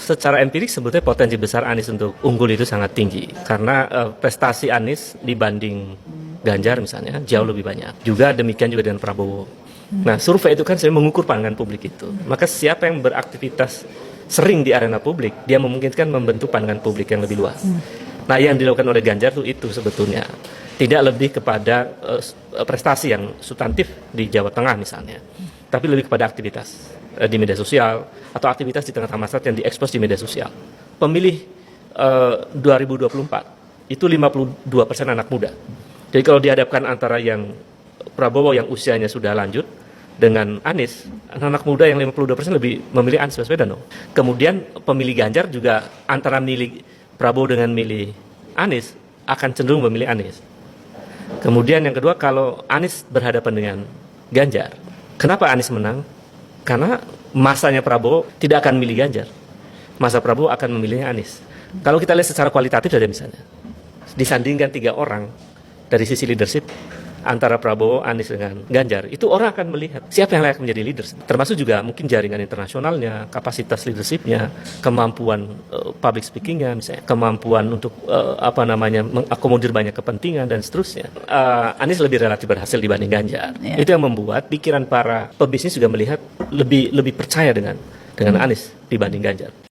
Secara empirik sebetulnya potensi besar Anies untuk unggul itu sangat tinggi karena prestasi Anies dibanding Ganjar misalnya jauh lebih banyak. Juga demikian juga dengan Prabowo. Nah, survei itu kan saya mengukur pandangan publik itu. Maka siapa yang beraktivitas sering di arena publik, dia memungkinkan membentuk pandangan publik yang lebih luas. Nah, yang dilakukan oleh Ganjar itu sebetulnya tidak lebih kepada prestasi yang substantif di Jawa Tengah misalnya, tapi lebih kepada aktivitas di media sosial atau aktivitas di tengah-tengah masyarakat yang diekspos di media sosial. Pemilih 2024 itu 52% anak muda. Jadi kalau dihadapkan antara yang Prabowo yang usianya sudah lanjut dengan Anies, anak muda yang 52% lebih memilih Anies Baswedan dong. Kemudian pemilih Ganjar juga antara milih Prabowo dengan milih Anies akan cenderung memilih Anies. Kemudian yang kedua, kalau Anies berhadapan dengan Ganjar, kenapa Anies menang? Karena masanya Prabowo tidak akan milih Ganjar. Masa Prabowo akan memilih Anies. Kalau kita lihat secara kualitatif saja misalnya, disandingkan 3 orang dari sisi leadership antara Prabowo, Anies dengan Ganjar, itu orang akan melihat siapa yang layak menjadi leaders. Termasuk juga mungkin jaringan internasionalnya, kapasitas leadershipnya, kemampuan public speakingnya, misalnya kemampuan untuk mengakomodir banyak kepentingan dan seterusnya. Anies lebih relatif berhasil dibanding Ganjar. Yeah. Itu yang membuat pikiran para pebisnis juga melihat lebih percaya dengan Anies dibanding Ganjar.